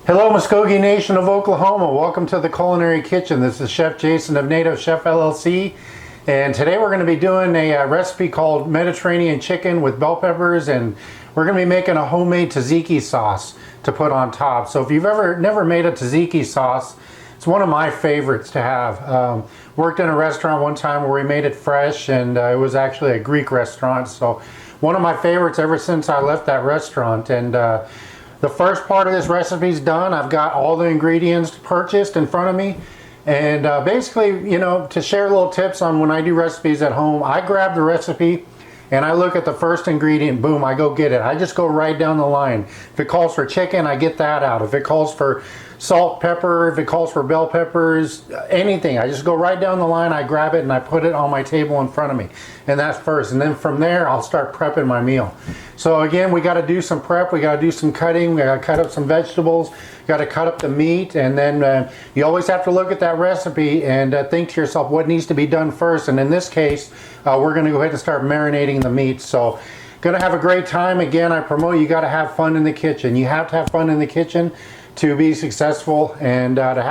Hello Muskogee Nation of Oklahoma, welcome to the Culinary Kitchen. This is Chef Jason of Native Chef LLC, and today we're going to be doing a recipe called Mediterranean chicken with bell peppers, and we're going to be making a homemade tzatziki sauce to put on top. So if you've never made a tzatziki sauce, it's one of my favorites to have. Worked in a restaurant one time where we made it fresh, and it was actually a Greek restaurant, so one of my favorites ever since I left that restaurant. And the first part of this recipe is done. I've got all the ingredients purchased in front of me, and basically, you know, to share little tips on when I do recipes at home, I grab the recipe and I look at the first ingredient, boom, I go get it. I just go right down the line. If it calls for chicken, I get that out. If it calls for salt, pepper, if it calls for bell peppers, anything, I just go right down the line, I grab it and I put it on my table in front of me. And that's first, and then from there I'll start prepping my meal. So again, we got to do some prep, we got to do some cutting, we got to cut up some vegetables, got to cut up the meat, and then you always have to look at that recipe and think to yourself what needs to be done first. And in this case, we're going to go ahead and start marinating the meat. So gonna have a great time. Again, I promote you got to have fun in the kitchen. You have to have fun in the kitchen to be successful and to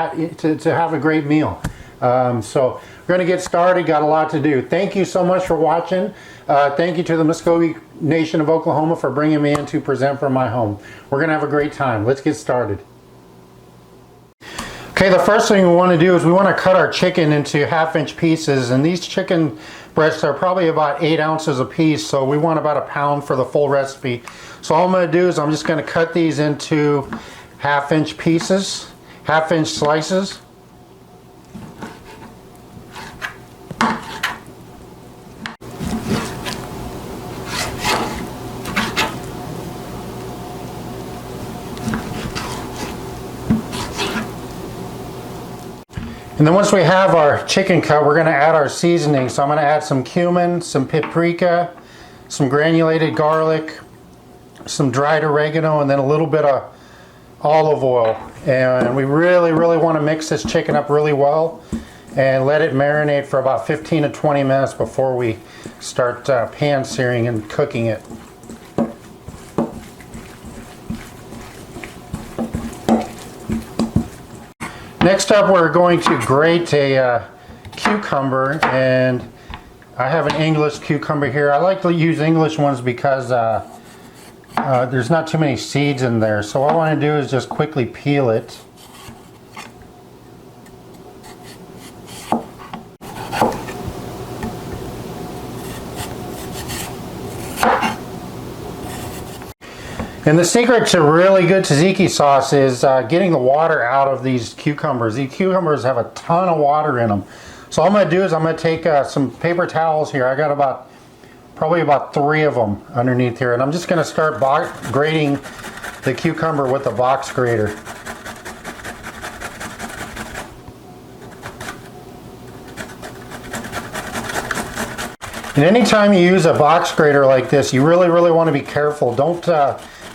have a great meal. So we're going to get started. Got a lot to do. Thank you so much for watching. Thank you to the Muskogee Nation of Oklahoma for bringing me in to present from my home. We're going to have a great time. Let's get started. Okay, the first thing we want to do is we want to cut our chicken into half-inch pieces, and these chicken breasts are probably about 8 ounces a piece, so we want about a pound for the full recipe. So all I'm going to do is I'm just going to cut these into half-inch pieces, half-inch slices. And then once we have our chicken cut, we're going to add our seasoning. So I'm going to add some cumin, some paprika, some granulated garlic, some dried oregano, and then a little bit of olive oil. And we really want to mix this chicken up really well and let it marinate for about 15 to 20 minutes before we start pan searing and cooking it. Next up, we're going to grate a cucumber, and I have an English cucumber here. I like to use English ones because there's not too many seeds in there. So all I want to do is just quickly peel it. And the secret to really good tzatziki sauce is getting the water out of these cucumbers. These cucumbers have a ton of water in them. So all I'm going to do is I'm going to take some paper towels here. I got probably about 3 of them underneath here. And I'm just going to start grating the cucumber with the box grater. And anytime you use a box grater like this, you really want to be careful. Don't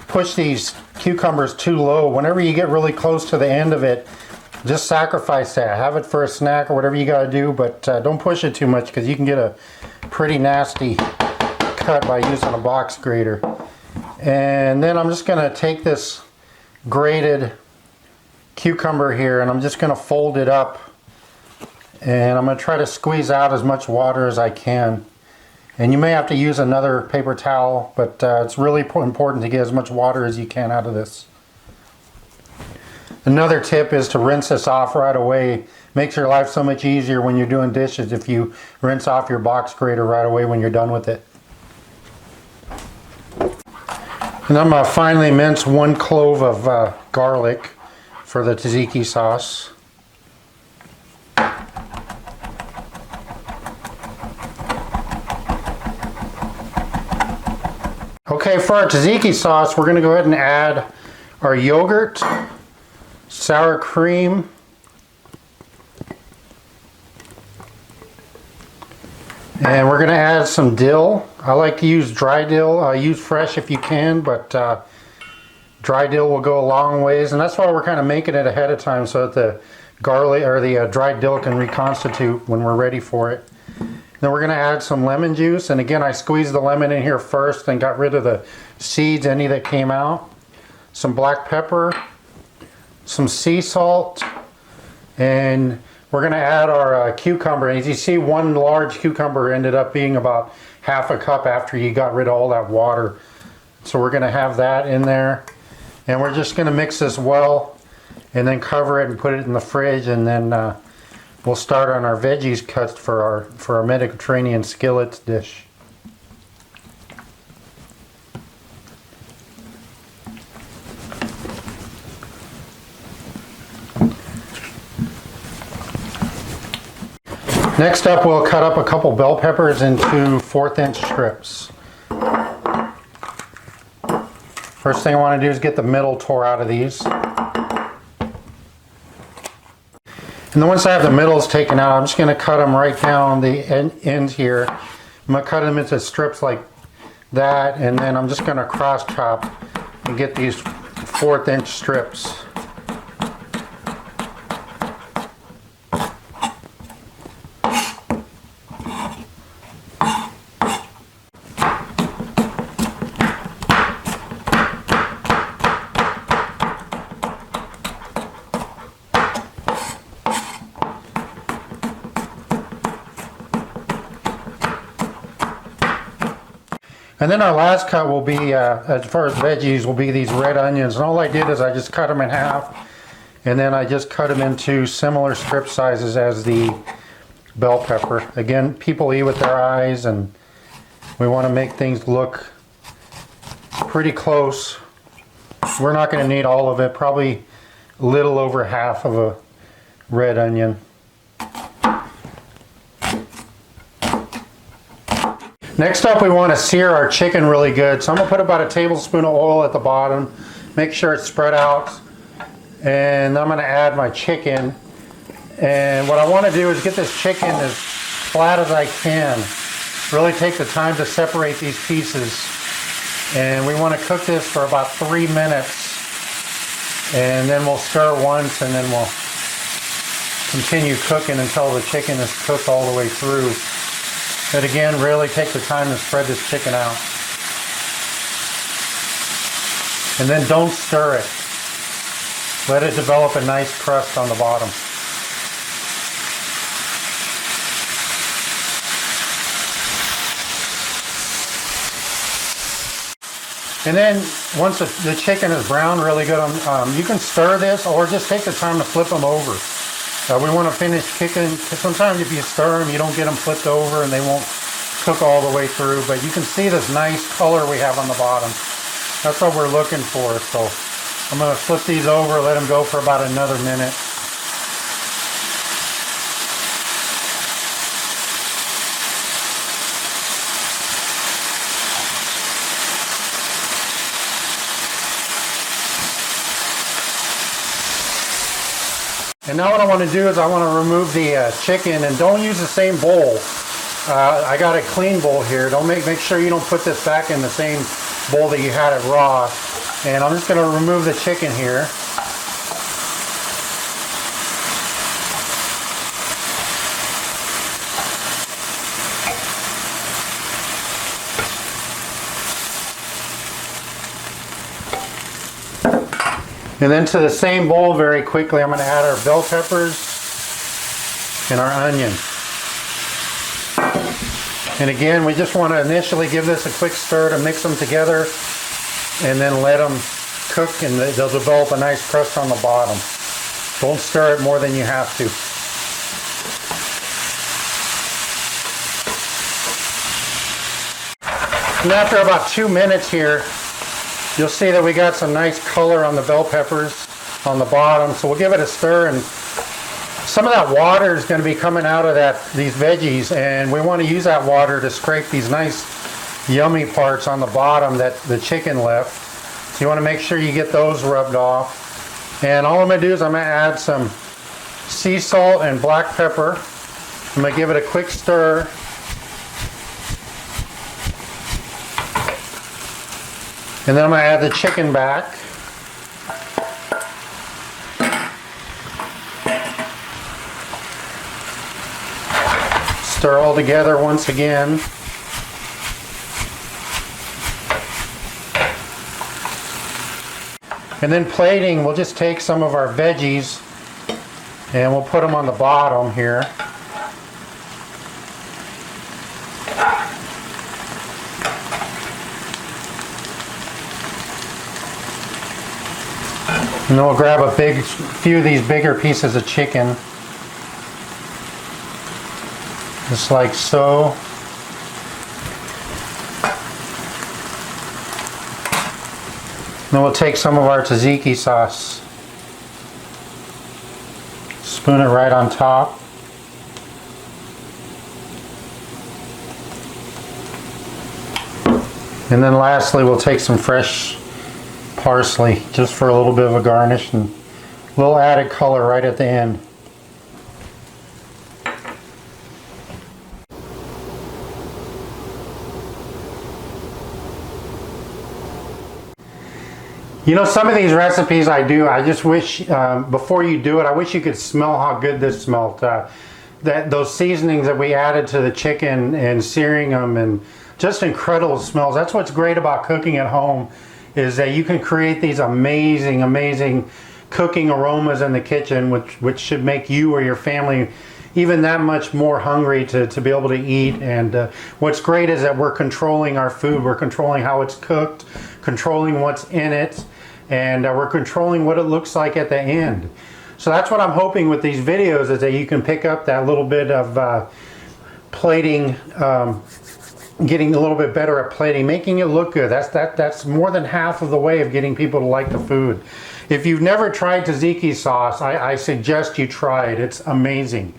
push these cucumbers too low. Whenever you get really close to the end of it, just sacrifice that. Have it for a snack or whatever you got to do, but don't push it too much because you can get a pretty nasty cut by using a box grater. And then I'm just going to take this grated cucumber here and I'm just going to fold it up, and I'm going to try to squeeze out as much water as I can. And you may have to use another paper towel, but it's really important to get as much water as you can out of this. Another tip is to rinse this off right away. Makes your life so much easier when you're doing dishes if you rinse off your box grater right away when you're done with it. And I'm going to finally mince 1 clove of garlic for the tzatziki sauce. Okay, for our tzatziki sauce, we're going to go ahead and add our yogurt, sour cream, and we're going to add some dill. I like to use dry dill. Use fresh if you can, but dry dill will go a long ways, and that's why we're kind of making it ahead of time so that the garlic or the dried dill can reconstitute when we're ready for it. Then we're going to add some lemon juice, and again I squeezed the lemon in here first and got rid of the seeds, any that came out. Some black pepper, some sea salt, and we're going to add our cucumber. As you see, one large cucumber ended up being about half a cup after you got rid of all that water. So we're going to have that in there, and we're just going to mix this well and then cover it and put it in the fridge, and then we'll start on our veggies cuts for our Mediterranean skillets dish. Next up, we'll cut up a couple bell peppers into 1/4 inch strips. First thing I want to do is get the middle tore out of these. And then once I have the middles taken out, I'm just going to cut them right down the end here. I'm going to cut them into strips like that, and then I'm just going to cross chop and get these 1/4 inch strips. And then our last cut will be, as far as veggies, will be these red onions. And all I did is I just cut them in half, and then I just cut them into similar strip sizes as the bell pepper. Again, people eat with their eyes, and we want to make things look pretty close. We're not going to need all of it, probably a little over half of a red onion. Next up, we want to sear our chicken really good. So I'm going to put about a tablespoon of oil at the bottom. Make sure it's spread out. And I'm going to add my chicken. And what I want to do is get this chicken as flat as I can. Really take the time to separate these pieces. And we want to cook this for about 3 minutes. And then we'll stir once, and then we'll continue cooking until the chicken is cooked all the way through. But again, really take the time to spread this chicken out. And then don't stir it. Let it develop a nice crust on the bottom. And then once the chicken is browned really good, you can stir this or just take the time to flip them over. We want to finish cooking. Sometimes if you stir them, you don't get them flipped over and they won't cook all the way through. But you can see this nice color we have on the bottom. That's what we're looking for. So I'm going to flip these over, let them go for about another minute. And now what I want to do is I want to remove the chicken, and don't use the same bowl. I got a clean bowl here. Don't make sure you don't put this back in the same bowl that you had it raw. And I'm just going to remove the chicken here. And then to the same bowl very quickly, I'm going to add our bell peppers and our onion. And again, we just want to initially give this a quick stir to mix them together, and then let them cook, and they'll develop a nice crust on the bottom. Don't stir it more than you have to. And after about 2 minutes here, you'll see that we got some nice color on the bell peppers on the bottom. So we'll give it a stir, and some of that water is going to be coming out of these veggies, and we want to use that water to scrape these nice yummy parts on the bottom that the chicken left. So you want to make sure you get those rubbed off. And all I'm going to do is I'm going to add some sea salt and black pepper. I'm going to give it a quick stir. And then I'm going to add the chicken back. Stir all together once again. And then plating, we'll just take some of our veggies and we'll put them on the bottom here. And then we'll grab a few of these bigger pieces of chicken. Just like so. Then we'll take some of our tzatziki sauce. Spoon it right on top. And then lastly, we'll take some fresh parsley just for a little bit of a garnish and a little added color right at the end. You know, some of these recipes I just wish before you do it, I wish you could smell how good this smelled. Those seasonings that we added to the chicken and searing them, and just incredible smells. That's what's great about cooking at home, is that you can create these amazing cooking aromas in the kitchen, which should make you or your family even that much more hungry to be able to eat. And what's great is that we're controlling our food, we're controlling how it's cooked, controlling what's in it, and we're controlling what it looks like at the end. So that's what I'm hoping with these videos, is that you can pick up that little bit of plating, getting a little bit better at plating, making it look good. That's more than half of the way of getting people to like the food. If you've never tried tzatziki sauce, I suggest you try it. It's amazing.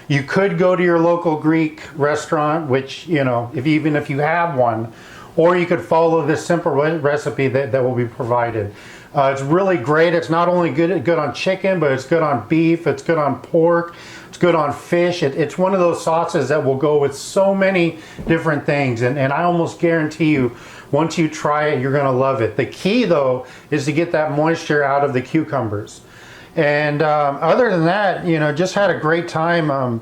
You could go to your local Greek restaurant, which, you know, even if you have one, or you could follow this simple recipe that will be provided. It's really great. It's not only good on chicken, but it's good on beef, it's good on pork, it's good on fish. It's one of those sauces that will go with so many different things, and I almost guarantee you, once you try it, you're going to love it. The key, though, is to get that moisture out of the cucumbers. And other than that, you know, just had a great time.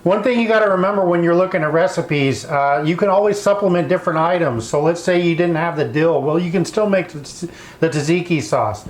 One thing you got to remember when you're looking at recipes, you can always supplement different items. So let's say you didn't have the dill. Well, you can still make the tzatziki sauce.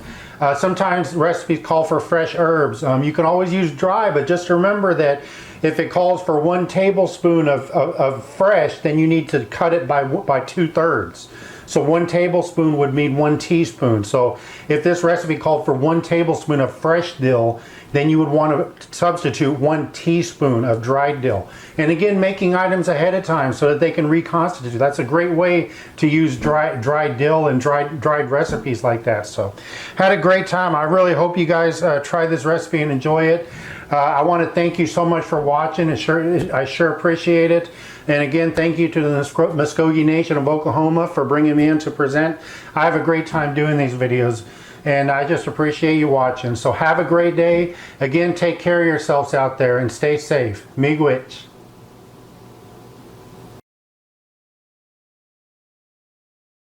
Sometimes recipes call for fresh herbs. You can always use dry, but just remember that if it calls for 1 tablespoon of fresh, then you need to cut it by 2/3. So 1 tablespoon would mean 1 teaspoon. So if this recipe called for 1 tablespoon of fresh dill, then you would want to substitute 1 teaspoon of dried dill. And again, making items ahead of time so that they can reconstitute. That's a great way to use dried dill and dried recipes like that. So had a great time. I really hope you guys try this recipe and enjoy it. I want to thank you so much for watching. I sure appreciate it. And again, thank you to the Muskogee Nation of Oklahoma for bringing me in to present. I have a great time doing these videos, and I just appreciate you watching. So have a great day. Again, take care of yourselves out there and stay safe. Miigwech.